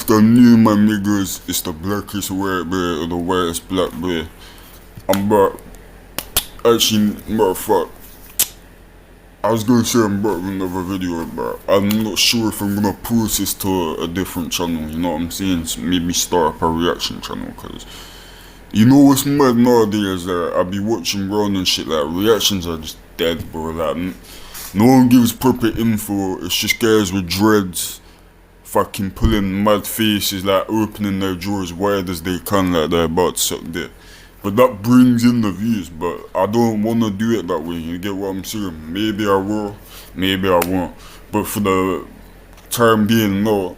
if the new my niggas, it's the blackest white bear or the whitest black bear. I'm back. Actually, matter of fact, I was gonna say I'm back with another video, but I'm not sure if I'm gonna post this to a different channel, you know what I'm saying? So maybe start up a reaction channel, cause you know what's mad nowadays, I be watching Brown and shit, like reactions are just dead, bro. Like no one gives proper info, it's just guys with dreads fucking pulling mad faces, like opening their drawers wide as they can, like they're about to suck dick. But that brings in the views, but I don't wanna do it that way, you get what I'm saying? Maybe I will, maybe I won't. But for the time being, no.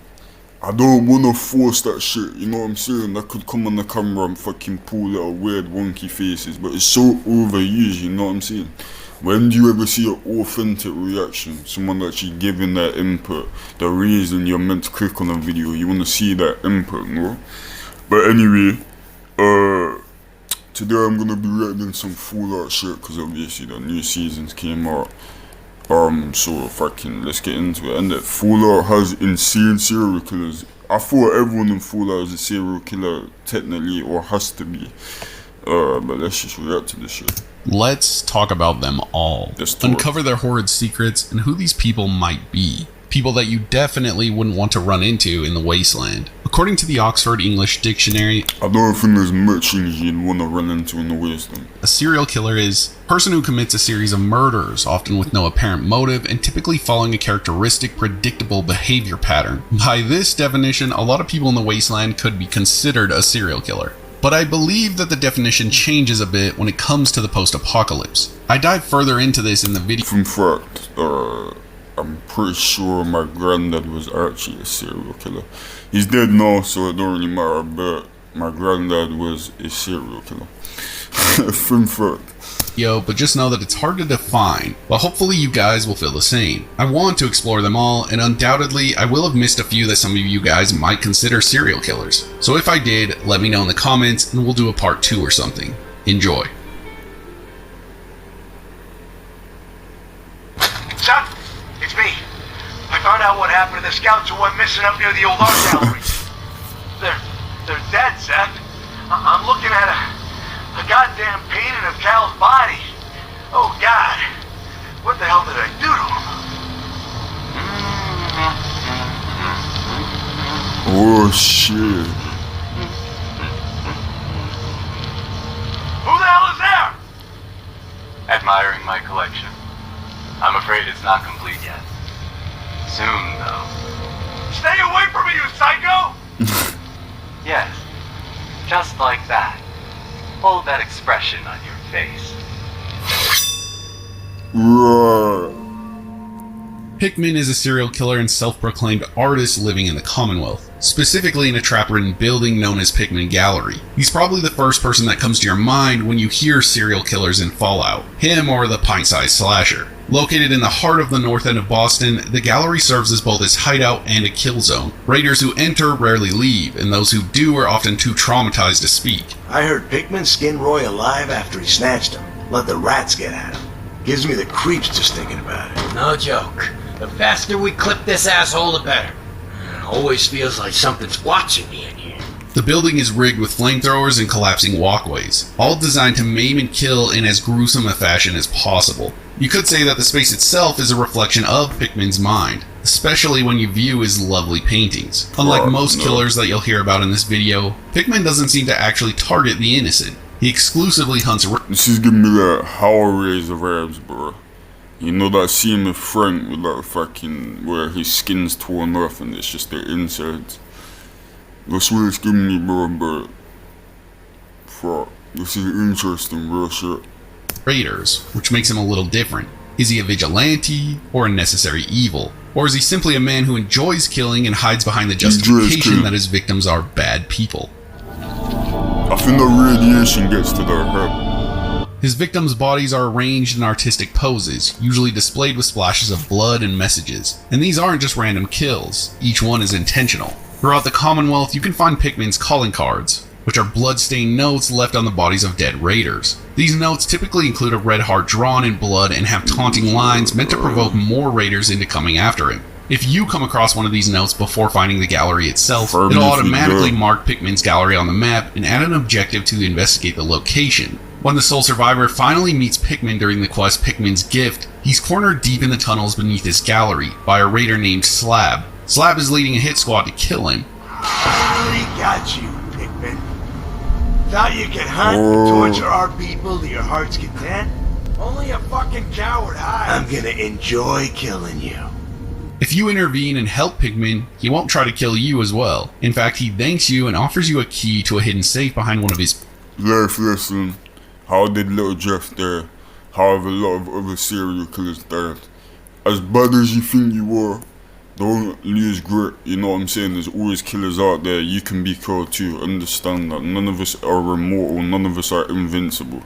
I don't wanna force that shit, you know what I'm saying? I could come on the camera and fucking pull little weird wonky faces, but it's so overused, you know what I'm saying? When do you ever see an authentic reaction? Someone actually giving their input, the reason you're meant to click on a video, you wanna see that input, no? But anyway, today I'm gonna be reacting some Fallout shit, cause obviously the new seasons came out. So fucking let's get into it. And that Fallout has insane serial killers. I thought everyone in Fallout is a serial killer, technically, or has to be. But let's just react to this shit. Let's talk about them all. Uncover their horrid secrets and who these people might be. People that you definitely wouldn't want to run into in the wasteland. According to the Oxford English Dictionary, I don't think there's much things you'd want to run into in the wasteland. A serial killer is a person who commits a series of murders, often with no apparent motive and typically following a characteristic, predictable behavior pattern. By this definition, a lot of people in the wasteland could be considered a serial killer. But I believe that the definition changes a bit when it comes to the post-apocalypse. I dive further into this in the video. In fact, I'm pretty sure my granddad was actually a serial killer. He's dead now, so it don't really matter, but my granddad was a serial killer. Fun fact. But just know that it's hard to define, but hopefully you guys will feel the same. I want to explore them all, and undoubtedly I will have missed a few that some of you guys might consider serial killers. So if I did, let me know in the comments and we'll do a part 2 or something. Enjoy. Son, it's me. I found out what happened to the scouts who went missing up near the old art gallery. They're dead, Seth. I'm looking at a goddamn painting of Cal's body. Oh, God. What the hell did I do to him? Oh, shit. Who the hell is there? Admiring my collection. I'm afraid it's not complete yet. Soon, though. Stay away from me, you psycho! Yes. Just like that. Hold that expression on your face. Right. Hickman is a serial killer and self-proclaimed artist living in the Commonwealth, specifically in a trap-ridden building known as Pickman Gallery. He's probably the first person that comes to your mind when you hear serial killers in Fallout, him or the pint-sized slasher. Located in the heart of the north end of Boston, the gallery serves as both its hideout and a kill zone. Raiders who enter rarely leave, and those who do are often too traumatized to speak. I heard Pickman skinned Roy alive after he snatched him. Let the rats get at him. Gives me the creeps just thinking about it. No joke. The faster we clip this asshole, the better. Always feels like something's watching me in here. The building is rigged with flamethrowers and collapsing walkways, all designed to maim and kill in as gruesome a fashion as possible. You could say that the space itself is a reflection of Pickman's mind, especially when you view his lovely paintings. Unlike most killers that you'll hear about in this video, Pickman doesn't seem to actually target the innocent. He exclusively hunts. This is giving me that Hellraiser vibes, bro. You know that scene with Frank with that fucking, where his skin's torn off and it's just the insides. That's what it's giving me, bro, but fuck, this is interesting, real shit. Raiders, which makes him a little different. Is he a vigilante or a necessary evil? Or is he simply a man who enjoys killing and hides behind the justification that his victims are bad people? I think the radiation gets to their head. His victims' bodies are arranged in artistic poses, usually displayed with splashes of blood and messages. And these aren't just random kills, each one is intentional. Throughout the Commonwealth, you can find Pickman's calling cards, which are blood-stained notes left on the bodies of dead raiders. These notes typically include a red heart drawn in blood and have taunting lines meant to provoke more raiders into coming after him. If you come across one of these notes before finding the gallery itself, Firmly it'll automatically good. mark Pickman's gallery on the map and add an objective to investigate the location. When the sole survivor finally meets Pickman during the quest Pickman's Gift, he's cornered deep in the tunnels beneath his gallery by a raider named Slab. Slab is leading a hit squad to kill him. We got you, Pickman. Thought you could hunt and Oh. torture our people to your heart's content? Only a fucking coward hides. I'm gonna enjoy killing you. If you intervene and help Pickman, he won't try to kill you as well. In fact, he thanks you and offers you a key to a hidden safe behind one of his... Life lesson. How did little Jeff die? How have a lot of other serial killers died? As bad as you think you are, don't lose grit. You know what I'm saying? There's always killers out there. You can be killed too. Understand that. None of us are immortal. None of us are invincible.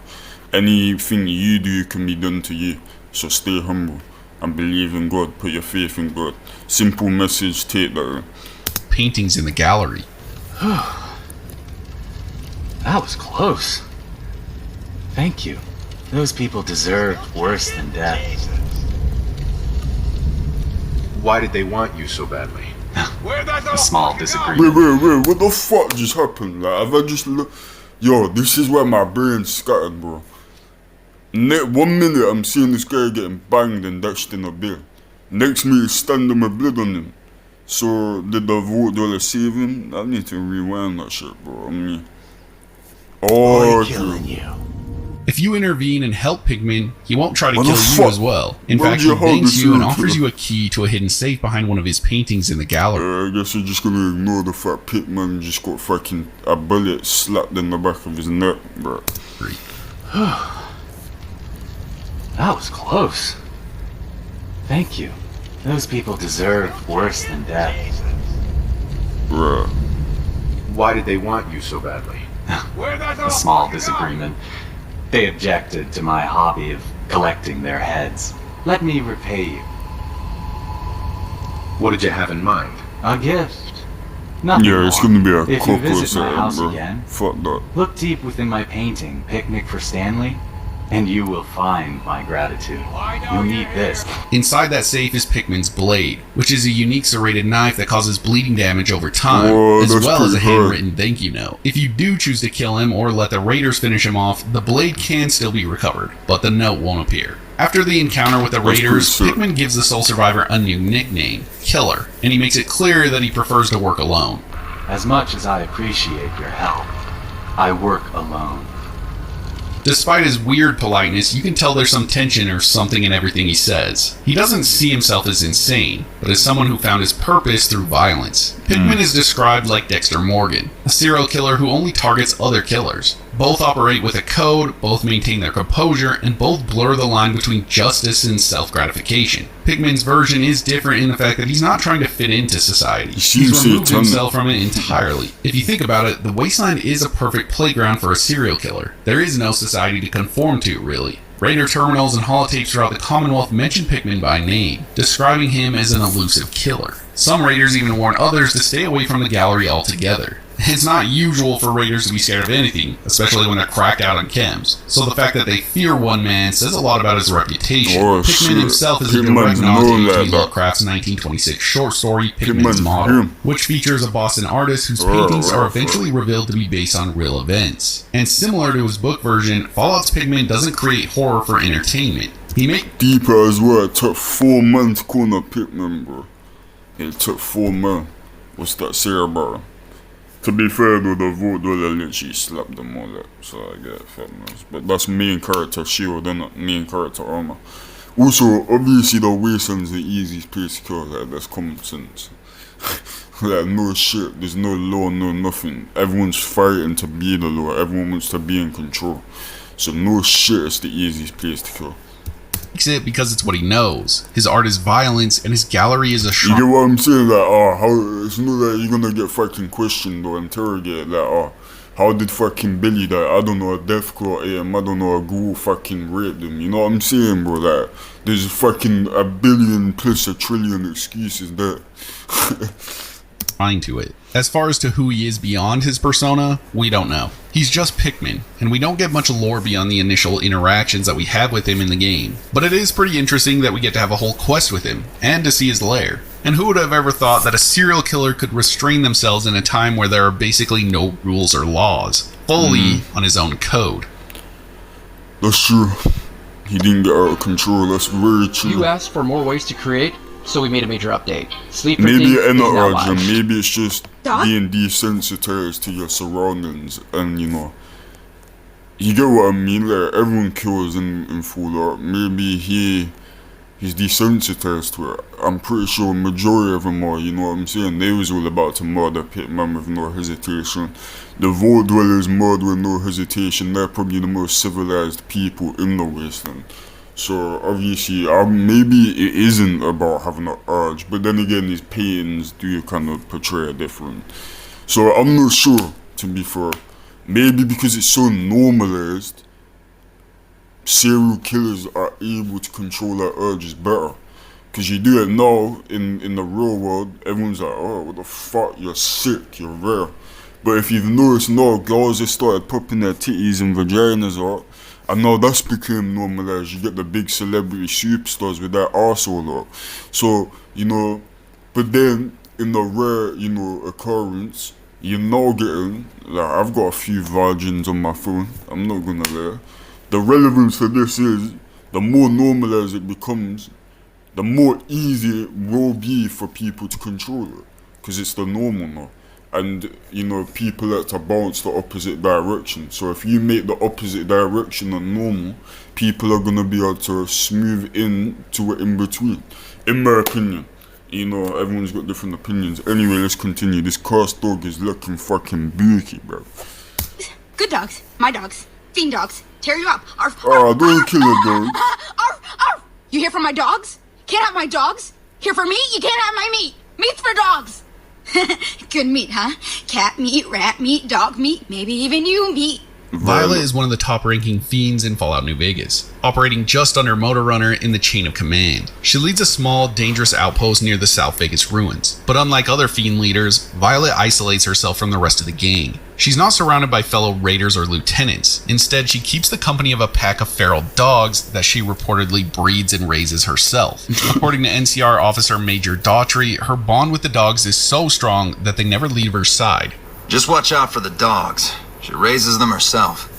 Anything you do can be done to you. So stay humble and believe in God. Put your faith in God. Simple message. Take that. paintings in the gallery. That was close. Thank you. Those people deserved worse than death. Why did they want you so badly? A small disagreement. Wait, what the fuck just happened? Like, have I just Yo, this is where my brain's scattered, bro. 1 minute I'm seeing this guy getting banged and dashed in a beer. Next minute standing with blood on him. So, did the vote dollar save him? I need to rewind that shit, bro. I mean... Oh, Killing you. If you intervene and help Pickman, he won't try to What the kill you fuck? as well. In Why fact, would you he hold thanks this you and serial offers killer? you a key to a hidden safe behind one of his paintings in the gallery. I guess you're just gonna ignore the fact Pitman just got fucking a bullet slapped in the back of his neck, bro. That was close. Thank you. Those people deserved worse than death. Bruh. Why did they want you so badly? A small disagreement. They objected to my hobby of collecting their heads. Let me repay you. What did you have in mind? A gift. Nothing Yeah, it's more. gonna be a If you cook or visit my house something, bro. again, Fuck that. look deep within my painting, Picnic for Stanley, and you will find my gratitude. You'll need this. Inside that safe is Pickman's blade, which is a unique serrated knife that causes bleeding damage over time, Whoa, as that's well as a pretty hard. handwritten thank you note. If you do choose to kill him or let the raiders finish him off, the blade can still be recovered, but the note won't appear. After the encounter with the That's raiders, pretty sick. Pickman gives the sole survivor a new nickname, Killer, and he makes it clear that he prefers to work alone. As much as I appreciate your help, I work alone. Despite his weird politeness, you can tell there's some tension or something in everything he says. He doesn't see himself as insane, but as someone who found his purpose through violence. Pickman is described like Dexter Morgan, a serial killer who only targets other killers. Both operate with a code, both maintain their composure, and both blur the line between justice and self-gratification. Pickman's version is different in the fact that he's not trying to fit into society. seems He's removed satanic. himself from it entirely. If you think about it, the Wasteland is a perfect playground for a serial killer. There is no society to conform to, really. Raider terminals and holotapes throughout the Commonwealth mention Pickman by name, describing him as an elusive killer. Some raiders even warn others to stay away from the gallery altogether. It's not usual for raiders to be scared of anything, especially when they're cracked out on chems. So the fact that they fear one man says a lot about his reputation. Oh, Pickman shit. himself is a Pickman's direct nod to known H.P. like that. Lovecraft's 1926 short story, Pickman's Pickman's Model, him. which features a Boston artist whose paintings are eventually revealed to be based on real events. And similar to his book version, Fallout's Pickman doesn't create horror for entertainment. He makes Deeper as well. It took 4 months to corner Pitman, bro. It took 4 months. What's that say about him? To be fair though, the vote dollar literally slapped them all up. So I get fuck knows. But that's main character shield, innit? Main character armor. Also, obviously the Wasteland's the easiest place to kill. Like, that's common sense. Like, no shit. There's no law, no nothing. Everyone's fighting to be the law. Everyone wants to be in control. So no shit, it's the easiest place to kill. it because it's what he knows. His art is violence, and his gallery is a You shrine. get what I'm saying? Like, how it's not that you're gonna get fucking questioned or interrogated. Like, how did fucking Billy die? I don't know. A death claw AM. I don't know. A ghoul fucking raped him. You know what I'm saying, bro? Like, there's fucking a billion plus a trillion excuses there. To it. As far as to who he is beyond his persona, we don't know. He's just Pickman, and we don't get much lore beyond the initial interactions that we have with him in the game. But it is pretty interesting that we get to have a whole quest with him, and to see his lair. And who would have ever thought that a serial killer could restrain themselves in a time where there are basically no rules or laws, fully on his own code? That's true. He didn't get out of control. That's very true. You asked for more ways to create, so we made a major update. Sleep Maybe printing an is now urge, and live. maybe it's just Dog? being desensitized to your surroundings, and you get what I mean. Like everyone kills in Fallout. Maybe he's desensitized to it. I'm pretty sure majority of them are. You know what I'm saying? They was all about to murder Pitman with no hesitation. The Vault Dwellers murder with no hesitation. They're probably the most civilized people in the wasteland. So obviously, maybe it isn't about having an urge, but then again, these paintings do kind of portray a different. So I'm not sure, to be fair. Maybe because it's so normalized, serial killers are able to control their urges better. Because you do it now in the real world, everyone's like, oh, what the fuck, you're sick, you're rare. But if you've noticed now, girls just started popping their titties and vaginas out. And now that's became normalized. You get the big celebrity superstars with their arsehole out. So, but then in the rare, occurrence, you're now getting, like, I've got a few virgins on my phone, I'm not gonna lie. The relevance for this is, the more normalized it becomes, the more easy it will be for people to control it. Because it's the normal now. And, people like to bounce the opposite direction. So if you make the opposite direction a normal, people are going to be able to smooth into it in between. In my opinion. Everyone's got different opinions. Anyway, let's continue. This cursed dog is looking fucking booky, bro. Good dogs. My dogs. Fiend dogs. Tear you up. Arf, Oh, don't kill a dog. Arf, arf. You hear from my dogs? Can't have my dogs? Hear from me? You can't have my meat. Meat's for dogs. Good meat, huh? Cat meat, rat meat, dog meat, maybe even you meat. Violet is one of the top-ranking fiends in Fallout New Vegas, operating just under Motor Runner in the chain of command. She leads a small, dangerous outpost near the South Vegas ruins, but unlike other fiend leaders, Violet isolates herself from the rest of the gang. She's not surrounded by fellow raiders or lieutenants. Instead, she keeps the company of a pack of feral dogs that she reportedly breeds and raises herself. According to NCR officer Major Daughtry, her bond with the dogs is so strong that they never leave her side. Just watch out for the dogs. She raises them herself.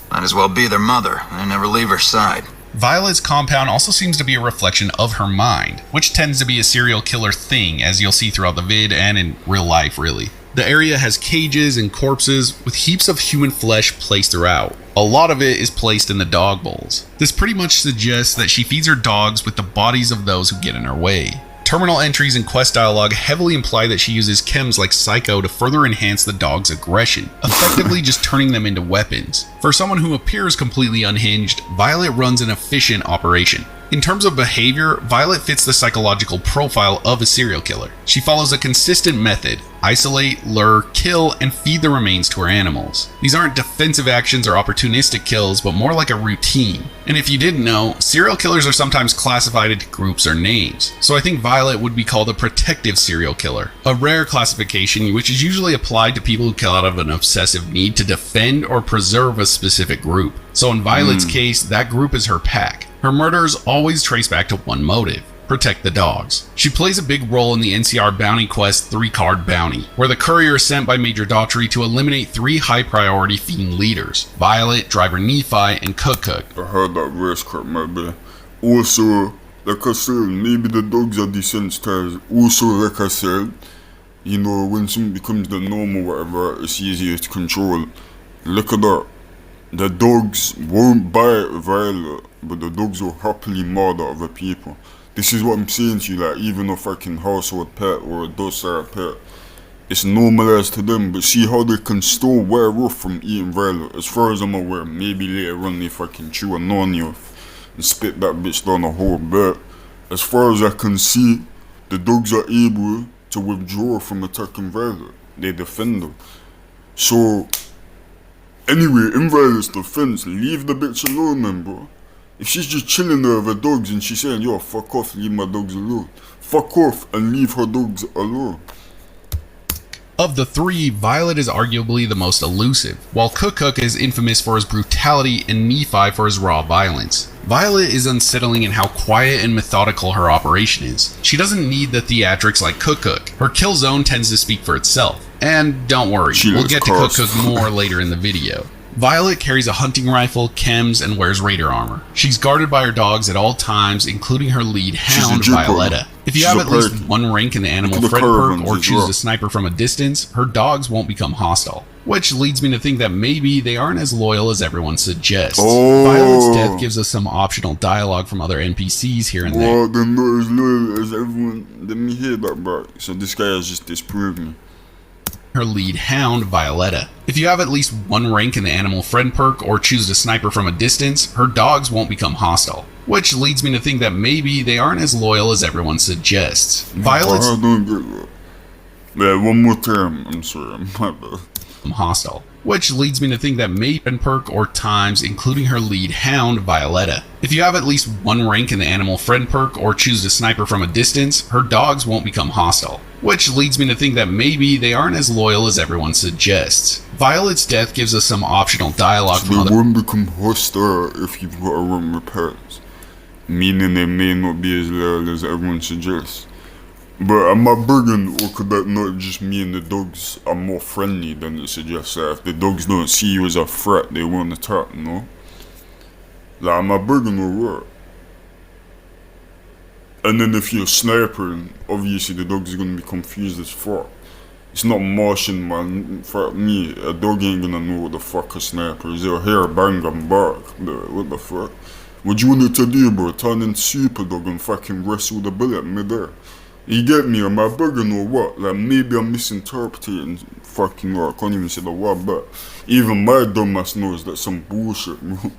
Might as well be their mother. They never leave her side. Violet's compound also seems to be a reflection of her mind, which tends to be a serial killer thing, as you'll see throughout the vid and in real life, really. The area has cages and corpses with heaps of human flesh placed throughout. A lot of it is placed in the dog bowls. This pretty much suggests that she feeds her dogs with the bodies of those who get in her way. Terminal entries and quest dialogue heavily imply that she uses chems like Psycho to further enhance the dog's aggression, effectively just turning them into weapons. For someone who appears completely unhinged, Violet runs an efficient operation. In terms of behavior, Violet fits the psychological profile of a serial killer. She follows a consistent method: isolate, lure, kill, and feed the remains to her animals. These aren't defensive actions or opportunistic kills, but more like a routine. And if you didn't know, serial killers are sometimes classified into groups or names. So I think Violet would be called a protective serial killer, a rare classification which is usually applied to people who kill out of an obsessive need to defend or preserve a specific group. So in Violet's case, that group is her pack. Her murders always trace back to one motive: protect the dogs. She plays a big role in the NCR bounty quest 3-Card Bounty, where the courier is sent by Major Daughtry to eliminate 3 high-priority fiend leaders: Violet, Driver Nephi, and Cook. I heard that race crap, my bad. Also, like I said, maybe the dogs are desensitized. Also, like I said, when something becomes the norm or whatever, it's easier to control. Look at that. The dogs won't bite Violet, but the dogs will happily murder other people. This is what I'm saying to you, like, even a fucking household pet or a docile pet, it's normalized to them, but see how they can still wear off from eating Violet. As far as I'm aware, maybe later on they fucking chew a noni off and spit that bitch down the whole, but as far as I can see, the dogs are able to withdraw from attacking Violet. They defend them. So, anyway, in Violet's defense, leave the bitch alone, man, bro. If she's just chilling there with her dogs and she's saying, yo, fuck off, leave my dogs alone. Fuck off and leave her dogs alone. Of the 3, Violet is arguably the most elusive, while Cook is infamous for his brutality and Nephi for his raw violence. Violet is unsettling in how quiet and methodical her operation is. She doesn't need the theatrics like Cook Cook. Her kill zone tends to speak for itself. And don't worry, we'll get to Cook Cook more later in the video. Violet carries a hunting rifle, chems, and wears raider armor. She's guarded by her dogs at all times, including her lead hound, Violetta. If you have at least one rank in the animal friend perk or choose a sniper from a distance, her dogs won't become hostile. Which leads me to think that maybe they aren't as loyal as everyone suggests. Violet's death gives us some optional dialogue from other NPCs here and there. Well, they're not as loyal as everyone. Let me hear that, bro. So this guy has just disproved me. Her lead hound, Violetta. If you have at least one rank in the animal friend perk or choose a sniper from a distance, her dogs won't become hostile. Which leads me to think that maybe they aren't as loyal as everyone suggests. Violet's I don't get that. Yeah, one more time. I'm sorry, my bad. Hostile. Which leads me to think that maybe perk or times, including her lead hound, Violetta. If you have at least one rank in the animal friend perk or choose a sniper from a distance, her dogs won't become hostile. Which leads me to think that maybe they aren't as loyal as everyone suggests. Violet's death gives us some optional dialogue from They won't become hostile if you've got a wrong repairs. Meaning they may not be as loyal as everyone suggests. But am I bugging, or could that not just mean the dogs are more friendly than it suggests? That if the dogs don't see you as a threat, they won't attack, no? Like, am I bugging or what? And then if you're sniping, obviously the dogs are gonna be confused as fuck. It's not Martian, man. For me, a dog ain't gonna know what the fuck a sniper is. They'll hear a bang and bark. What the fuck? What you want it to do, bro? Turn into super dog and fucking wrestle the bullet midair. You get me? Am I bugging or what? Like, maybe I'm misinterpreting fucking, or I can't even say the word, but even my dumbass knows that's some bullshit, bro.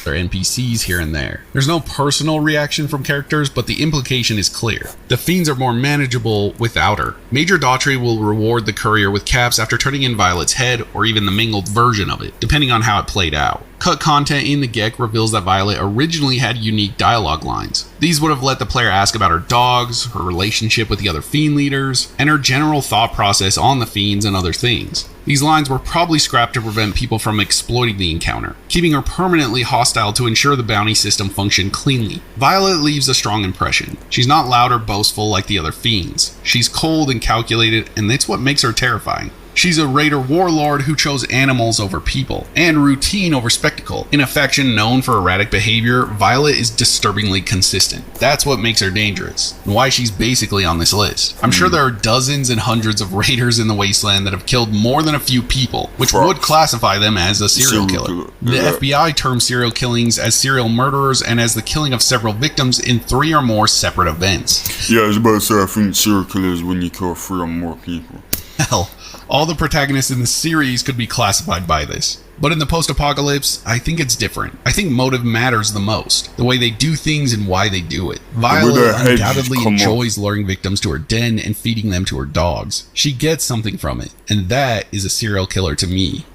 There are NPCs here and there. There's no personal reaction from characters, but the implication is clear. The fiends are more manageable without her. Major Daughtry will reward the courier with caps after turning in Violet's head, or even the mingled version of it, depending on how it played out. Cut content in the GEC reveals that Violet originally had unique dialogue lines. These would have let the player ask about her dogs, her relationship with the other fiend leaders, and her general thought process on the fiends and other things. These lines were probably scrapped to prevent people from exploiting the encounter, keeping her permanently hostile to ensure the bounty system functioned cleanly. Violet leaves a strong impression. She's not loud or boastful like the other fiends. She's cold and calculated, and that's what makes her terrifying. She's a raider warlord who chose animals over people, and routine over spectacle. In a faction known for erratic behavior, Violet is disturbingly consistent. That's what makes her dangerous, and why she's basically on this list. I'm sure there are dozens and hundreds of raiders in the Wasteland that have killed more than a few people, which would classify them as a serial killer. The FBI terms serial killings as serial murderers and as the killing of several victims in 3 or more separate events. Yeah, I was about to say, I think serial killers when you kill 3 or more people. Hell, all the protagonists in the series could be classified by this. But in the post-apocalypse, I think it's different. I think motive matters the most. The way they do things and why they do it. Violet undoubtedly enjoys luring victims to her den and feeding them to her dogs. She gets something from it, and that is a serial killer to me.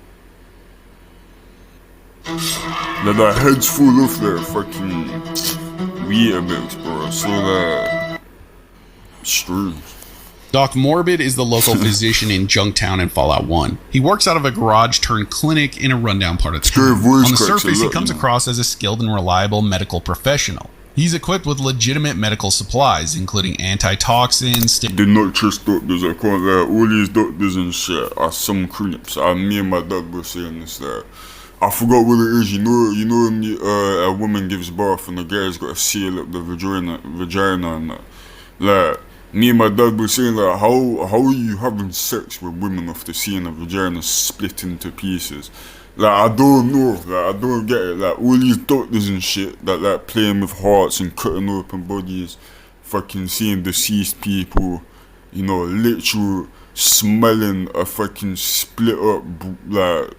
Now that head's full of their fucking Weetabix, bro. So that strange. Doc Morbid is the local physician in Junktown and Fallout 1. He works out of a garage-turned-clinic in a rundown part of town. On the surface, he comes across as a skilled and reliable medical professional. He's equipped with legitimate medical supplies, including antitoxins. They're not just doctors, I can't lie. All these doctors and shit are some creeps. Me and my dad were saying this, that I forgot what it is. You know when a woman gives birth and the guy's got to seal up the vagina and that. Like, me and my dad were saying, like, how are you having sex with women after seeing a vagina split into pieces? Like, I don't know, like, I don't get it. Like, all these doctors and shit that like playing with hearts and cutting open bodies, fucking seeing deceased people, you know, literal smelling a fucking split up like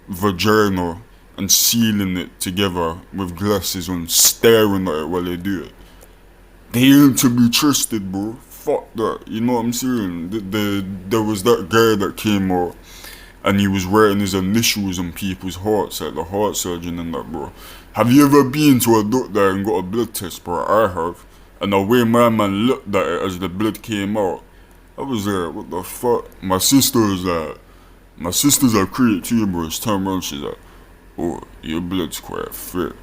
vagina and sealing it together with glasses on, staring at it while they do it. They ain't to be trusted, bro. Fuck that. You know what I'm saying? There was that guy that came out and he was writing his initials on people's hearts, like the heart surgeon and that, bro. Have you ever been to a doctor and got a blood test, bro? I have. And the way my man looked at it as the blood came out, I was like, what the fuck? My sister's a creep too, bro. She turned around, she's like, oh, your blood's quite thick.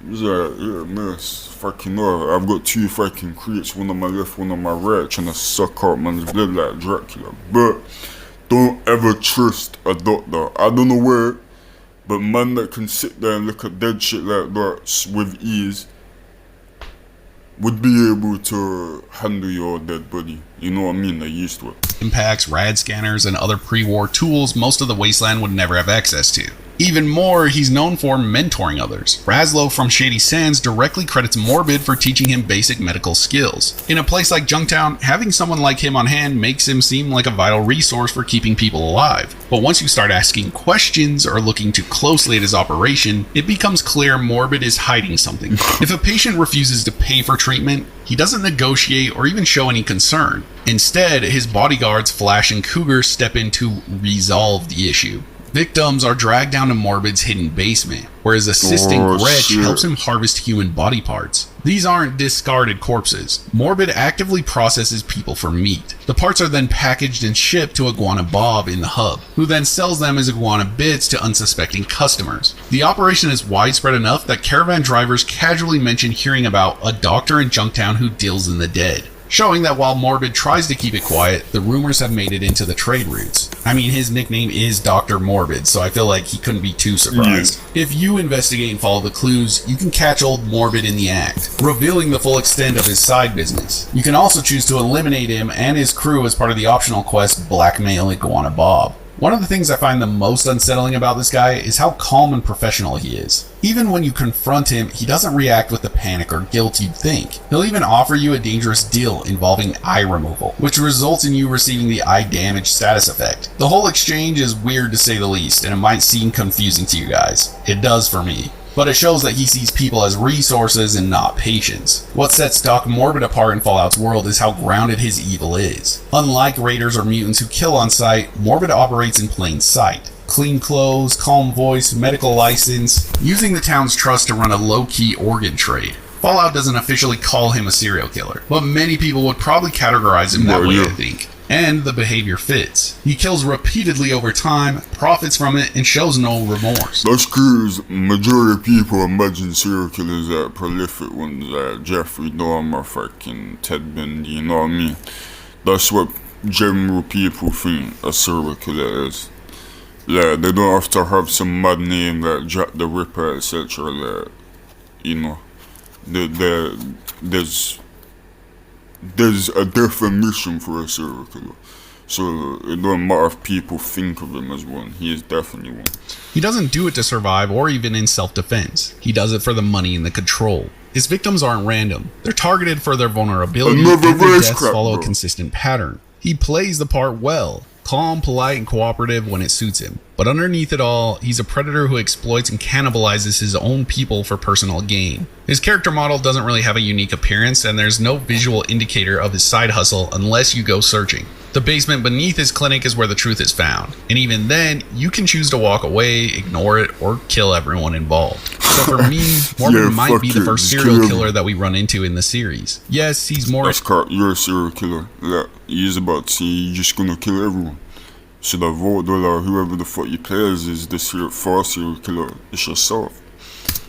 He's like, yeah, miss, fucking no, I've got 2 fucking crates, one on my left, one on my right, trying to suck out man's blood like Dracula. But don't ever trust a doctor. I don't know where, but man that can sit there and look at dead shit like that with ease would be able to handle your dead body. You know what I mean? They're used to it. Impacts, rad scanners, and other pre-war tools most of the Wasteland would never have access to. Even more, he's known for mentoring others. Razlo from Shady Sands directly credits Morbid for teaching him basic medical skills. In a place like Junktown, having someone like him on hand makes him seem like a vital resource for keeping people alive. But once you start asking questions or looking too closely at his operation, it becomes clear Morbid is hiding something. If a patient refuses to pay for treatment, he doesn't negotiate or even show any concern. Instead, his bodyguards Flash and Cougar step in to resolve the issue. Victims are dragged down to Morbid's hidden basement, where his assistant Gretch helps him harvest human body parts. These aren't discarded corpses. Morbid actively processes people for meat. The parts are then packaged and shipped to Iguana Bob in the hub, who then sells them as iguana bits to unsuspecting customers. The operation is widespread enough that caravan drivers casually mention hearing about a doctor in Junktown who deals in the dead, showing that while Morbid tries to keep it quiet, the rumors have made it into the trade routes. I mean, his nickname is Dr. Morbid, so I feel like he couldn't be too surprised. If you investigate and follow the clues, you can catch old Morbid in the act, revealing the full extent of his side business. You can also choose to eliminate him and his crew as part of the optional quest Blackmail Iguana Bob. One of the things I find the most unsettling about this guy is how calm and professional he is. Even when you confront him, he doesn't react with the panic or guilt you'd think. He'll even offer you a dangerous deal involving eye removal, which results in you receiving the eye damage status effect. The whole exchange is weird to say the least, and it might seem confusing to you guys. It does for me. But it shows that he sees people as resources and not patients. What sets Doc Morbid apart in Fallout's world is how grounded his evil is. Unlike raiders or mutants who kill on sight, Morbid operates in plain sight. Clean clothes, calm voice, medical license, using the town's trust to run a low-key organ trade. Fallout doesn't officially call him a serial killer, but many people would probably categorize him that way, I think. And the behavior fits. He kills repeatedly over time, profits from it, and shows no remorse. That's cause majority of people imagine serial killers as prolific ones like Jeffrey Dahmer, fucking Ted Bundy, you know what I mean? That's what general people think a serial killer is. Like, they don't have to have some mad name like Jack the Ripper, etc. Like, you know, there's a definition for a serial killer. So it don't matter if people think of him as one. He is definitely one. He doesn't do it to survive or even in self-defense. He does it for the money and the control. His victims aren't random. They're targeted for their vulnerability, and their deaths follow a consistent pattern. He plays the part well. Calm, polite, and cooperative when it suits him. But underneath it all, he's a predator who exploits and cannibalizes his own people for personal gain. His character model doesn't really have a unique appearance, and there's no visual indicator of his side hustle unless you go searching. The basement beneath his clinic is where the truth is found, and even then, you can choose to walk away, ignore it, or kill everyone involved. So for me, Morbid might be the first serial killer that we run into in the series. Yes, he's more... That's correct, you're a serial killer. Like, he's about to say you're just gonna kill everyone. So the vote, or whoever the fuck you play as is the first serial killer. It's yourself.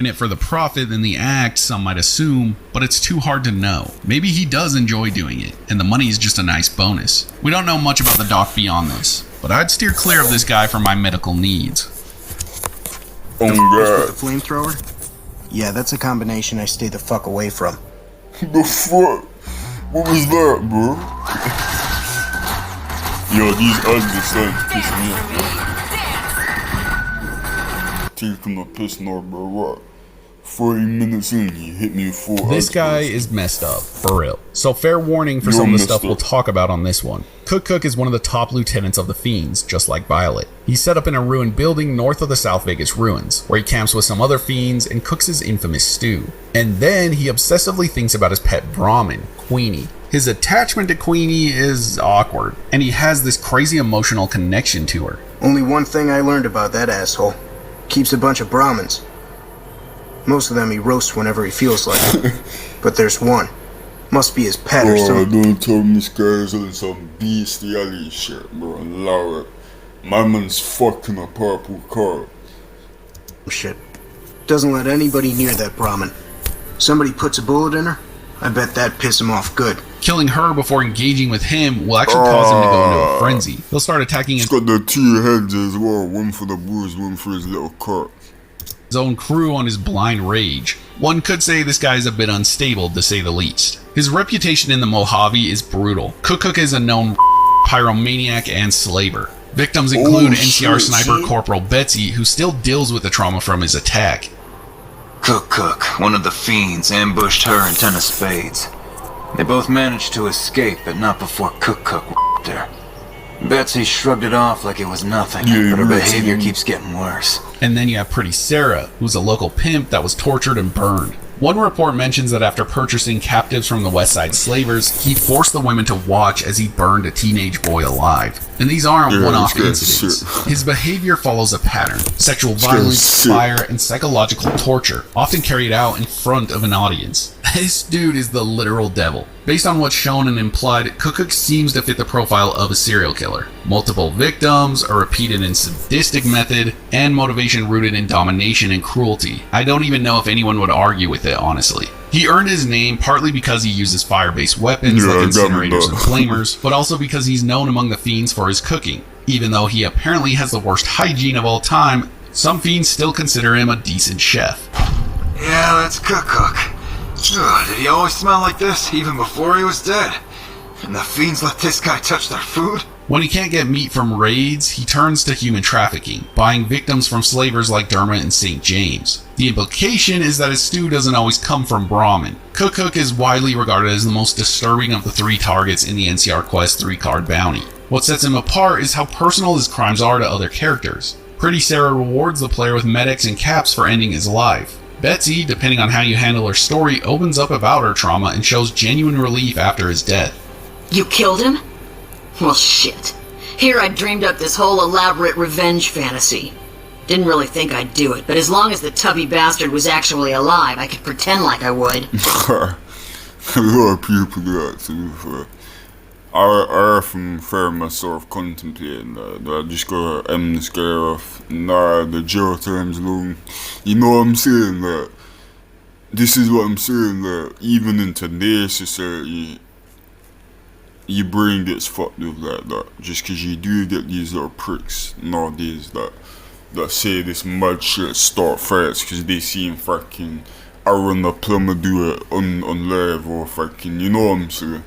In it for the profit than the act, some might assume, but it's too hard to know. Maybe he does enjoy doing it, and the money is just a nice bonus. We don't know much about the doc beyond this, but I'd steer clear of this guy for my medical needs. Oh god. The flamethrower? Yeah, that's a combination I stay the fuck away from. The fuck? What was that, bro? Yo, these ugly starting to piss me off. Taking a piss now, bro. What? 40 minutes in, he hit me full. This guy is messed up, for real. So fair warning for some of the stuff we'll talk about on this one. Cook is one of the top lieutenants of the Fiends, just like Violet. He's set up in a ruined building north of the South Vegas ruins, where he camps with some other Fiends and cooks his infamous stew. And then he obsessively thinks about his pet Brahmin, Queenie. His attachment to Queenie is awkward, and he has this crazy emotional connection to her. Only one thing I learned about that asshole. Keeps a bunch of Brahmins. Most of them he roasts whenever he feels like it. But there's one. Must be his pet or something. Don't tell me this guy is on some bestiality shit, bro. Allow it. My man's fucking a purple car. shit. Doesn't let anybody near that Brahmin. Somebody puts a bullet in her, I bet that piss him off good. Killing her before engaging with him will actually cause him to go into a frenzy. He'll start attacking He's got the 2 heads as well, one for the boys, one for his little cart. his own crew on his blind rage. One could say this guy is a bit unstable, to say the least. His reputation in the Mojave is brutal. Cook is a known pyromaniac and slaver. Victims include NCR sniper Corporal Betsy, who still deals with the trauma from his attack. Cook, one of the fiends, ambushed her and 10 of spades. They both managed to escape, but not before Cook whipped her. Betsy shrugged it off like it was nothing, but her behavior keeps getting worse. And then you have Pretty Sarah, who's a local pimp that was tortured and burned. One report mentions that after purchasing captives from the West Side slavers, he forced the women to watch as he burned a teenage boy alive. And these aren't one-off incidents. His behavior follows a pattern: sexual violence, fire, and psychological torture, often carried out in front of an audience. This dude is the literal devil. Based on what's shown and implied, Cook seems to fit the profile of a serial killer. Multiple victims, a repeated and sadistic method, and motivation rooted in domination and cruelty. I don't even know if anyone would argue with it, honestly. He earned his name partly because he uses fire-based weapons like incinerators and flamers, but also because he's known among the fiends for his cooking. Even though he apparently has the worst hygiene of all time, some fiends still consider him a decent chef. Yeah, that's Cook. Ugh, did he always smell like this, even before he was dead? And the fiends let this guy touch their food? When he can't get meat from raids, he turns to human trafficking, buying victims from slavers like Dermot and St. James. The implication is that his stew doesn't always come from Brahmin. Cook is widely regarded as the most disturbing of the 3 targets in the NCR Quest 3-card bounty. What sets him apart is how personal his crimes are to other characters. Pretty Sarah rewards the player with medics and caps for ending his life. Betsy, depending on how you handle her story, opens up about her trauma and shows genuine relief after his death. You killed him? Well, shit. Here I dreamed up this whole elaborate revenge fantasy. Didn't really think I'd do it, but as long as the tubby bastard was actually alive, I could pretend like I would. A lot of people do that, to be fair. I often find myself contemplating that I just gotta end this guy off. Nah, the jail time's long. You know what I'm saying? That this is what I'm saying, that even in today's society, your brain gets fucked with like that. Just cause you do get these little pricks nowadays that say this mad shit, start fights cause they seen fucking Aaron the plumber do it on live, or fucking, you know what I'm saying?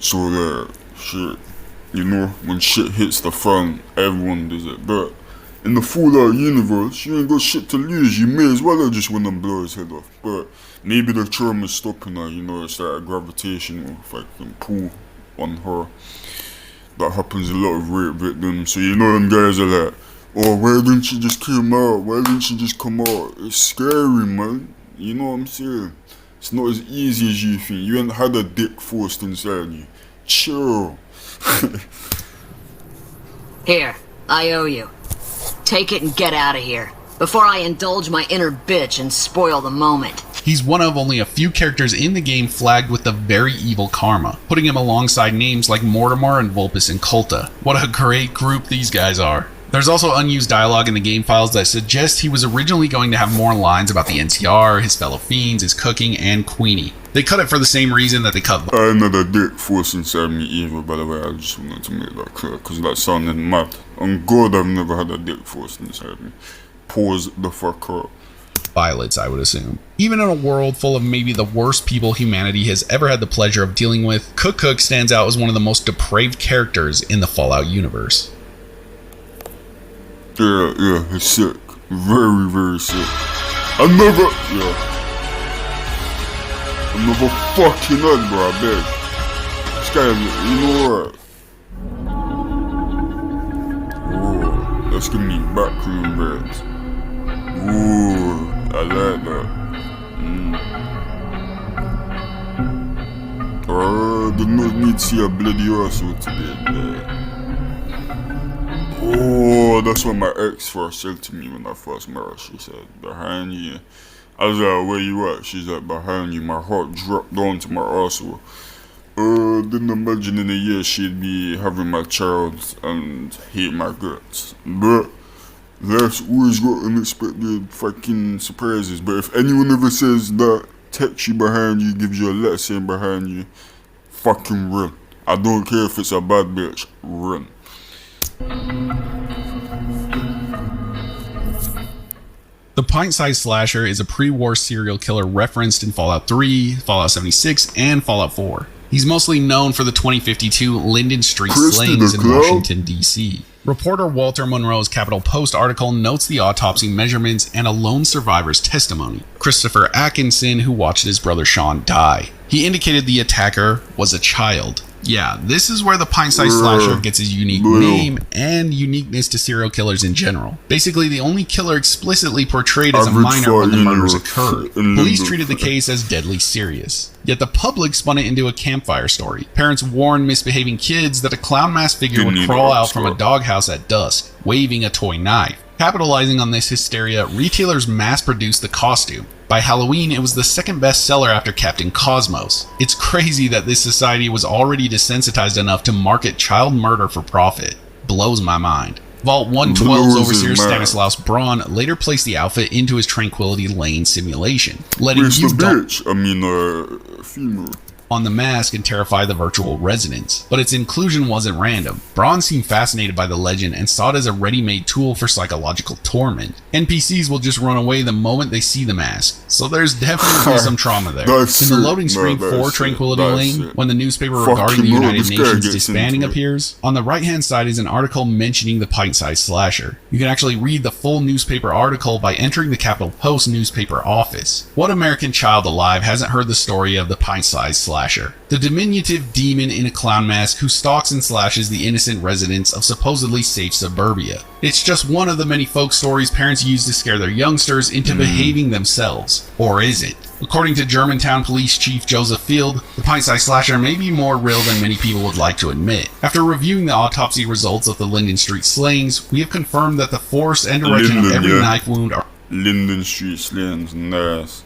So that shit, you know, when shit hits the fan, everyone does it. But in the Fallout universe, you ain't got shit to lose. You may as well have just went and blow his head off. But maybe the trauma's stopping her, you know, it's like a gravitational fucking pull on her. That happens a lot of rape victims. So you know them guys are like, oh, why didn't she just come out? Why didn't she just come out? It's scary, man. You know what I'm saying? It's not as easy as you think. You ain't had a dick forced inside you. Chill. Here, I owe you. Take it and get out of here, before I indulge my inner bitch and spoil the moment. He's one of only a few characters in the game flagged with the very evil karma, putting him alongside names like Mortimer and Vulpes and Kulta. What a great group these guys are. There's also unused dialogue in the game files that suggests he was originally going to have more lines about the NCR, his fellow fiends, his cooking, and Queenie. They cut it for the same reason that they cut... I ain't had a dick forced inside me either, by the way. I just wanted to make that clear, because that sounded mad. On God, I've never had a dick forced inside me. Pause the fuck up. Violets, I would assume. Even in a world full of maybe the worst people humanity has ever had the pleasure of dealing with, Cook stands out as one of the most depraved characters in the Fallout universe. Yeah, it's sick. Very, very sick. I never fucking had, bro, I beg. This guy, you know what? Ooh, let's give me backroom bags. Ooh, I like that. Did not need to see a bloody arsehole today, man. Oh, that's what my ex first said to me when I first met her. She said, behind you. I was like, where you at? She's like, behind you. My heart dropped down to my arsehole. Didn't imagine in a year she'd be having my child and hate my guts. But Life's always got unexpected fucking surprises, but if anyone ever says that text you behind you, gives you a letter saying behind you, fucking run. I don't care if it's a bad bitch, run. The pint-sized slasher is a pre-war serial killer referenced in Fallout 3, Fallout 76, and Fallout 4. He's mostly known for the 2052 Linden Street slayings in Washington, D.C. Reporter Walter Monroe's Capital Post article notes the autopsy measurements and a lone survivor's testimony, Christopher Atkinson, who watched his brother Sean die. He indicated the attacker was a child. Yeah, this is where the pint-sized slasher gets his unique name and uniqueness to serial killers in general. Basically, the only killer explicitly portrayed as a minor when the murders occurred. Police treated the case as deadly serious. Yet the public spun it into a campfire story. Parents warned misbehaving kids that a clown mask figure would crawl out from a doghouse at dusk, waving a toy knife. Capitalizing on this hysteria, retailers mass-produced the costume. By Halloween, it was the second best seller after Captain Cosmos. It's crazy that this society was already desensitized enough to market child murder for profit. Blows my mind. Vault 112's overseer Stanislaus Braun later placed the outfit into his Tranquility Lane simulation, letting female on the mask and terrify the virtual residents. But its inclusion wasn't random. Braun seemed fascinated by the legend and saw it as a ready-made tool for psychological torment. NPCs will just run away the moment they see the mask, so there's definitely some trauma there. In the loading screen for Tranquility Lane, when the newspaper regarding the United Nations disbanding appears, on the right-hand side is an article mentioning the pint-sized slasher. You can actually read the full newspaper article by entering the Capital Post newspaper office. What American child alive hasn't heard the story of the pint-sized slasher? The diminutive demon in a clown mask who stalks and slashes the innocent residents of supposedly safe suburbia. It's just one of the many folk stories parents use to scare their youngsters into behaving themselves. Or is it? According to Germantown Police Chief Joseph Field, the pint-sized slasher may be more real than many people would like to admit. After reviewing the autopsy results of the Linden Street slayings, we have confirmed that the force and direction of every knife wound are Linden Street slayings, nice.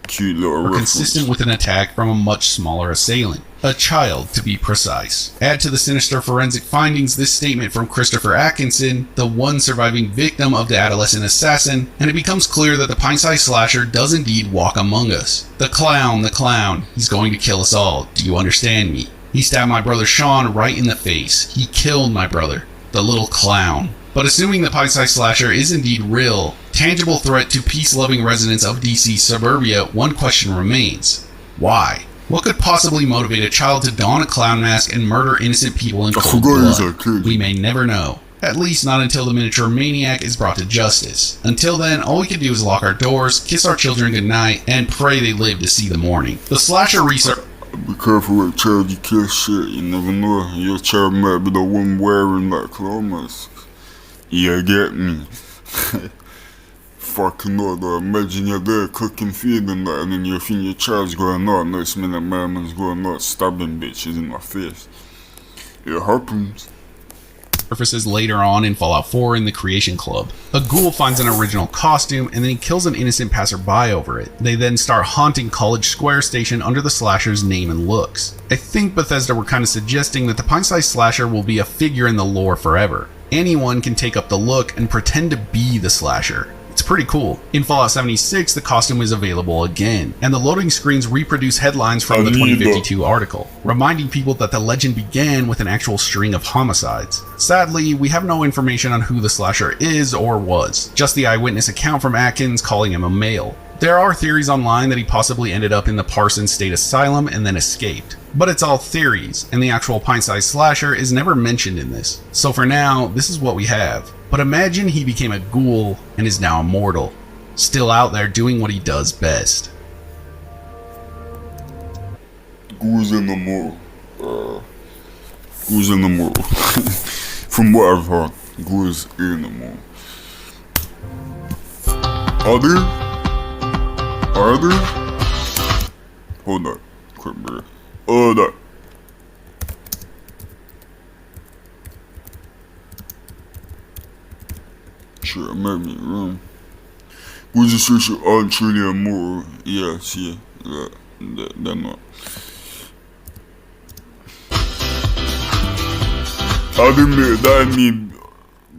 Cute little consistent with an attack from a much smaller assailant. A child, to be precise. Add to the sinister forensic findings this statement from Christopher Atkinson, the one surviving victim of the adolescent assassin, and it becomes clear that the pint-sized slasher does indeed walk among us. The clown, he's going to kill us all. Do you understand me? He stabbed my brother Sean right in the face. He killed my brother. The little clown. But assuming the pint-sized slasher is indeed real, tangible threat to peace-loving residents of DC suburbia, one question remains. Why? What could possibly motivate a child to don a clown mask and murder innocent people in cold blood? We may never know. At least not until the miniature maniac is brought to justice. Until then, all we can do is lock our doors, kiss our children goodnight, and pray they live to see the morning. The slasher research... Be careful what child you kiss, shit. You never know. Your child might be the one wearing that clown mask. You get me? Fucking no, though. Imagine you're there cooking food and that, and then you think your child's going out. Next minute, my man's going out stabbing bitches in my face. It happens. Surfaces later on in Fallout 4 in the Creation Club. A ghoul finds an original costume and then he kills an innocent passerby over it. They then start haunting College Square Station under the slasher's name and looks. I think Bethesda were kind of suggesting that the pint-sized slasher will be a figure in the lore forever. Anyone can take up the look and pretend to be the slasher. It's pretty cool. In Fallout 76, the costume is available again, and the loading screens reproduce headlines from the 2052 article, reminding people that the legend began with an actual string of homicides. Sadly, we have no information on who the slasher is or was, just the eyewitness account from Atkins calling him a male. There are theories online that he possibly ended up in the Parsons State Asylum and then escaped. But it's all theories, and the actual pint-sized slasher is never mentioned in this. So for now, this is what we have. But imagine he became a ghoul and is now immortal, still out there doing what he does best. Ghouls in the mall. Ghouls in the mall. From what I've heard, ghouls in the mall. Are there? Are there? Hold on. Quick breath. Hold on. Shit, I might be wrong. Ghouls especially aren't truly immortal. Yeah, see. They're not. I didn't mean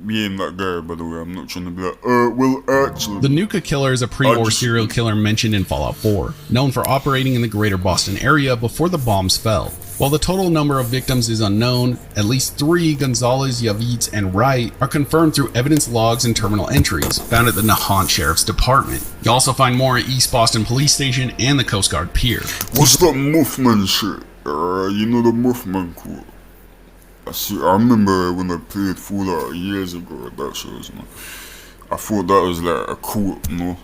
being that guy, by the way. I'm not trying to be like, well, actually. The Nuka Killer is a pre-war serial killer mentioned in Fallout 4, known for operating in the greater Boston area before the bombs fell. While the total number of victims is unknown, at least 3, Gonzalez, Yavitz, and Wright, are confirmed through evidence logs and terminal entries found at the Nahant Sheriff's Department. You also find more at East Boston Police Station and the Coast Guard Pier. What's that Muffman shit? You know the Muffman quote? I remember when I played Fallout years ago at that shows, man. I thought that was like a quote, you know?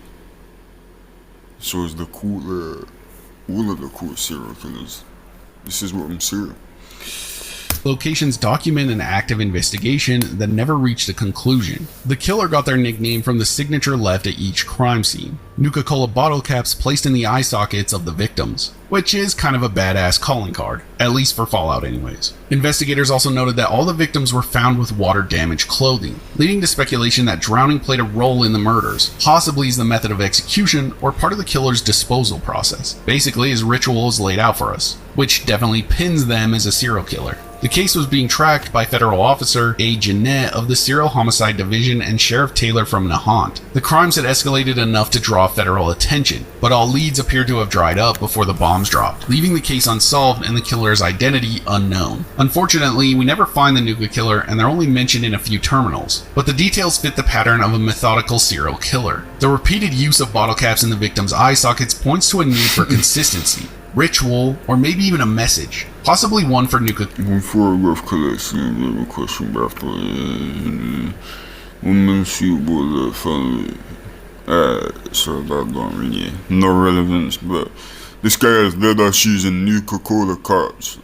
So it's the quote, all of the quote serial killers. This is what I'm saying. Locations document an active investigation that never reached a conclusion. The killer got their nickname from the signature left at each crime scene. Nuka-Cola bottle caps placed in the eye sockets of the victims, which is kind of a badass calling card, at least for Fallout anyways. Investigators also noted that all the victims were found with water-damaged clothing, leading to speculation that drowning played a role in the murders, possibly as the method of execution or part of the killer's disposal process. Basically, his ritual is laid out for us, which definitely pins them as a serial killer. The case was being tracked by federal officer A. Jeanette of the Serial Homicide Division and Sheriff Taylor from Nahant. The crimes had escalated enough to draw federal attention, but all leads appeared to have dried up before the bombs dropped, leaving the case unsolved and the killer's identity unknown. Unfortunately, we never find the Nuka Killer and they're only mentioned in a few terminals, but the details fit the pattern of a methodical serial killer. The repeated use of bottle caps in the victim's eye sockets points to a need for consistency, ritual, or maybe even a message. Possibly one for Nuka. Before I left collection, I have a question after. Women shoot with the family. So that don't really no relevance, but this guy is dead as using Nuka-Cola cards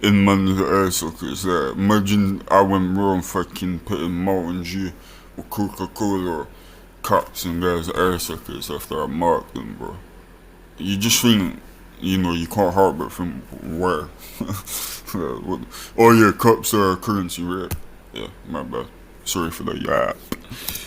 in man's eye sockets. Imagine I went wrong fucking putting Mountain Dew or Coca-Cola caps in guys' eye sockets after I marked them, bro. You just think, you know, you can't help but from where. Oh yeah, cups are currency, right? Yeah, my bad. Sorry for the yap.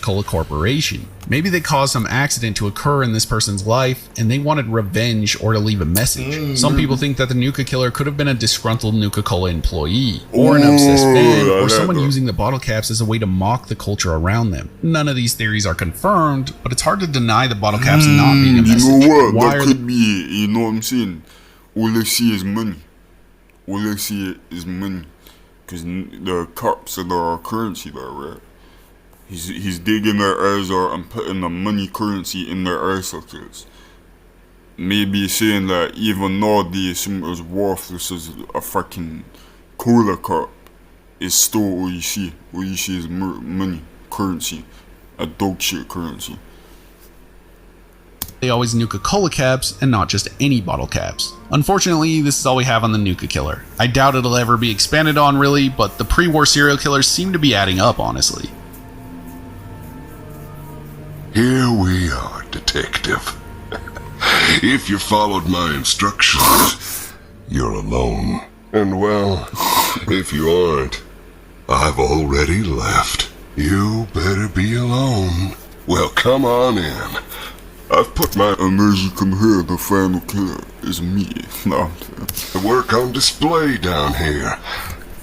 Cola Corporation. Maybe they caused some accident to occur in this person's life and they wanted revenge or to leave a message. Some people think that the Nuka Killer could have been a disgruntled Nuka-Cola employee, or an obsessed fan, or someone using the bottle caps as a way to mock the culture around them. None of these theories are confirmed, but it's hard to deny the bottle caps not being a message. You know what? That could be, you know what I'm saying? All they see is money. All they see is money. Because the cups are the currency there, right? He's digging their eyes out and putting the money currency in their eye sockets. Maybe saying that even though they assume it was worthless as a fucking cola cup, it's still all you see. All you see is money, currency, a dog shit currency. They always Nuka-Cola caps and not just any bottle caps. Unfortunately, this is all we have on the Nuka Killer. I doubt it'll ever be expanded on really, but the pre-war serial killers seem to be adding up, honestly. Here we are, Detective. If you followed my instructions, you're alone. And well, if you aren't, I've already left. You better be alone. Well, come on in. I've put my As you can hear, the final killer is me. No, work on display down here,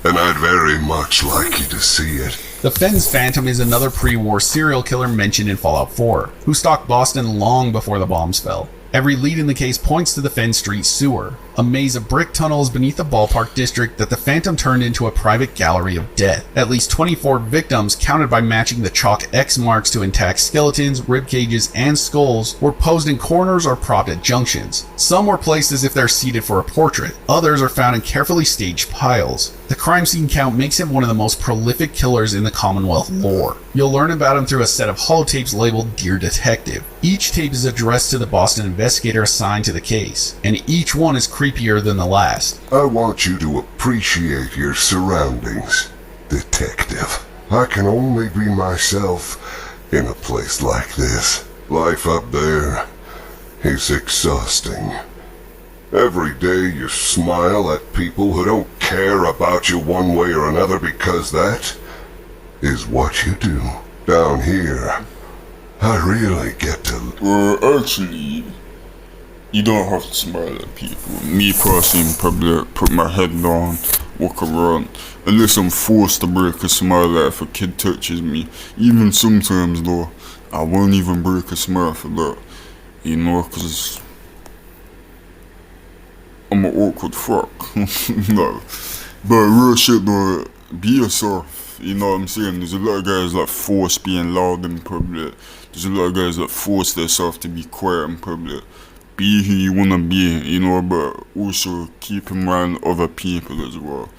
and I'd very much like you to see it. The Fens Phantom is another pre-war serial killer mentioned in Fallout 4, who stalked Boston long before the bombs fell. Every lead in the case points to the Fen Street sewer, a maze of brick tunnels beneath the ballpark district that the Phantom turned into a private gallery of death. At least 24 victims, counted by matching the chalk X marks to intact skeletons, rib cages, and skulls, were posed in corners or propped at junctions. Some were placed as if they're seated for a portrait. Others are found in carefully staged piles. The crime scene count makes him one of the most prolific killers in the Commonwealth lore. You'll learn about him through a set of holotapes labeled Dear Detective. Each tape is addressed to the Boston investigator assigned to the case, and each one is creepier than the last. I want you to appreciate your surroundings, Detective. I can only be myself in a place like this. Life up there is exhausting. Every day you smile at people who don't care about you one way or another because that is what you do. Down here, I really get to... actually, you don't have to smile at people. Me personally, probably put my head down, walk around unless I'm forced to break a smile like if a kid touches me. Even sometimes though, I won't even break a smile for that, you know, cause I'm an awkward fuck. No, but real shit though, be yourself, you know what I'm saying? There's a lot of guys that force being loud in public. There's a lot of guys that force themselves to be quiet in public. Be who you wanna be, you know, but also keep in mind other people as well.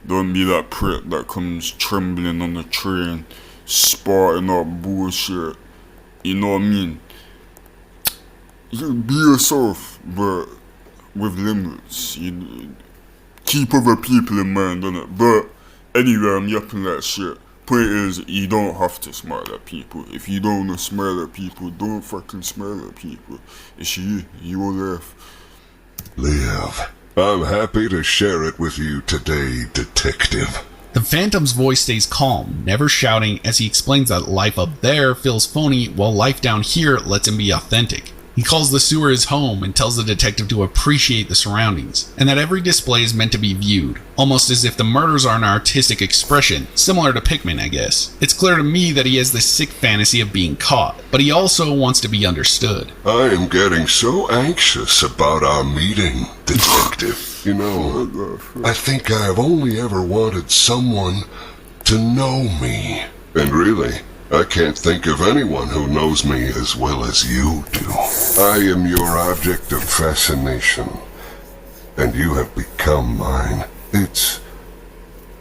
Don't be that prick that comes trembling on the train, sparting up bullshit, you know what I mean? You be yourself, but with limits. You keep other people in mind, innit? But anyway, I'm yapping that shit. Point is, you don't have to smile at people. If you don't want to smile at people, don't fucking smile at people. It's your life. Live. I'm happy to share it with you today, Detective. The Phantom's voice stays calm, never shouting, as he explains that life up there feels phony while life down here lets him be authentic. He calls the sewer his home and tells the detective to appreciate the surroundings, and that every display is meant to be viewed, almost as if the murders are an artistic expression, similar to Pickman, I guess. It's clear to me that he has this sick fantasy of being caught, but he also wants to be understood. I am getting so anxious about our meeting, Detective. You know, I think I have only ever wanted someone to know me. And really, I can't think of anyone who knows me as well as you do. I am your object of fascination, and you have become mine. It's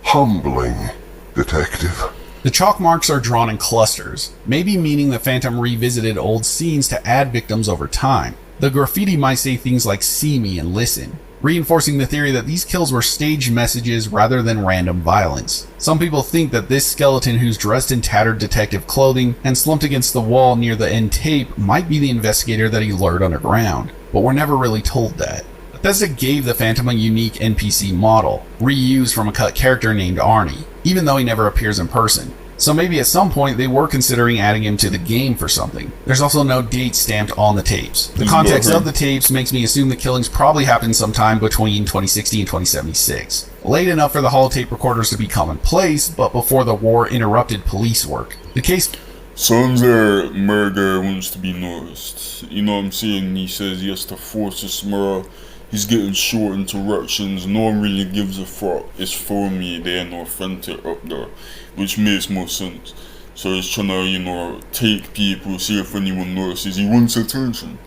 humbling, Detective. The chalk marks are drawn in clusters, maybe meaning the Phantom revisited old scenes to add victims over time. The graffiti might say things like "see me" and "listen," reinforcing the theory that these kills were staged messages rather than random violence. Some people think that this skeleton, who's dressed in tattered detective clothing and slumped against the wall near the end tape, might be the investigator that he lured underground, but we're never really told that. Bethesda gave the Phantom a unique NPC model, reused from a cut character named Arnie, even though he never appears in person. So maybe at some point they were considering adding him to the game for something. There's also no date stamped on the tapes. The context of the tapes makes me assume the killings probably happened sometime between 2060 and 2076. Late enough for the holotape recorders to be commonplace, but before the war interrupted police work. The case sounds like murder wants to be noticed. You know what I'm saying? He says he has to force a smile. He's getting short interactions. No one really gives a fuck. It's for me. They ain't authentic up there, which makes more sense. So he's trying to, you know, take people, see if anyone notices. He wants attention,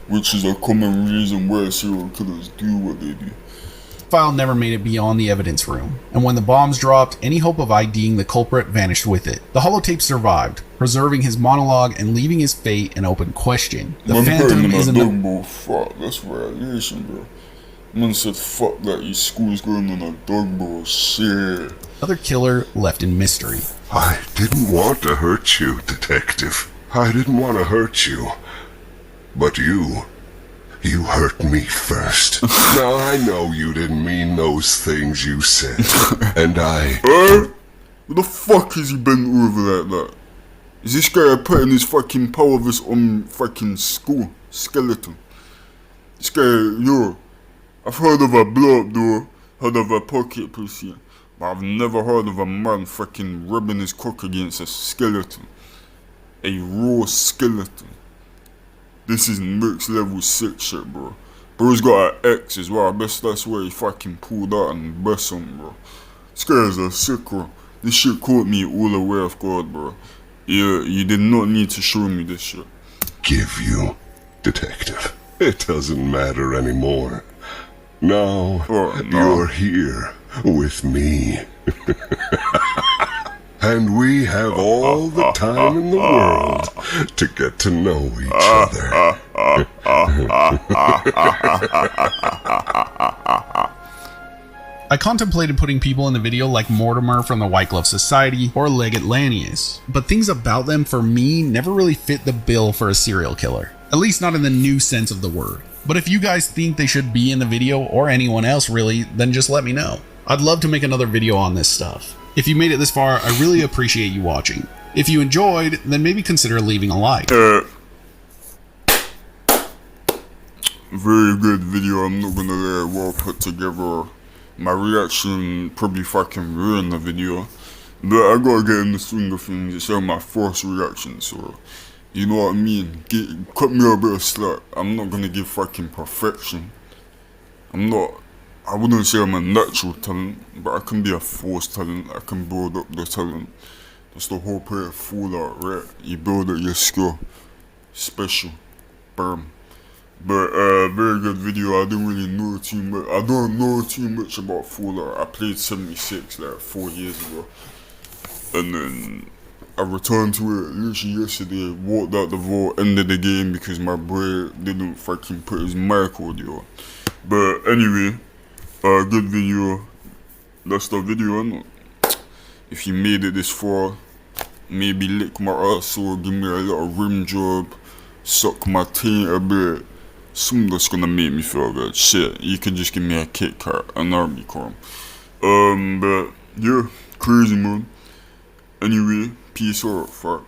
which is a common reason why serial killers do what they do. File never made it beyond the evidence room, and when the bombs dropped, any hope of IDing the culprit vanished with it. The holotape survived, preserving his monologue and leaving his fate an open question. The Phantom is in the... Fuck, that's violation, bro. Man said fuck that, your school's going on a dog bro, shit. Other killer left in mystery. I didn't want to hurt you, Detective. I didn't want to hurt you. But you hurt me first. Now I know you didn't mean those things you said. And I... What the fuck is he bent over like that? Is this guy putting his fucking power this on fucking school skeleton? This guy, yo, I've heard of a blow up door, heard of a pocket pussy, but I've never heard of a man fucking rubbing his cock against a skeleton. A raw skeleton. This is next level sick shit, bro. Bro's got an X as well. I guess that's where he fucking pulled out and bust him, bro. This guy is a sicko. This shit caught me all the way off guard, bro. Yeah, you did not need to show me this shit. Give you, Detective. It doesn't matter anymore. Now, you're here with me. And we have all the time in the world to get to know each other. I contemplated putting people in the video like Mortimer from the White Glove Society or Leggett Lanius, but things about them for me never really fit the bill for a serial killer. At least not in the new sense of the word. But if you guys think they should be in the video, or anyone else really, then just let me know. I'd love to make another video on this stuff. If you made it this far, I really appreciate you watching. If you enjoyed, then maybe consider leaving a like. Very good video, I'm not gonna lie, well put together. my reaction probably fucking ruined the video. But I gotta get in the swing of things. It's my first reaction, so you know what I mean. Cut me a bit of slack. I'm not gonna give fucking perfection. I wouldn't say I'm a natural talent, but I can be a forced talent. I can build up the talent. That's the whole point of Fallout, right? You build up your skill. Special. Bam. But very good video. I didn't really know too much. I don't know too much about Fallout. I played 76 like 4 years ago, and then I returned to it literally yesterday. Walked out the vault, ended the game because my boy didn't fucking put his mic audio. But anyway, good video. That's the video, innit? If you made it this far, maybe lick my asshole, give me a little rim job, suck my taint a bit. Something that's gonna make me feel good. Shit, you can just give me a Kit Kat, an army corn. But yeah, crazy man. Anyway, peace out, fuck.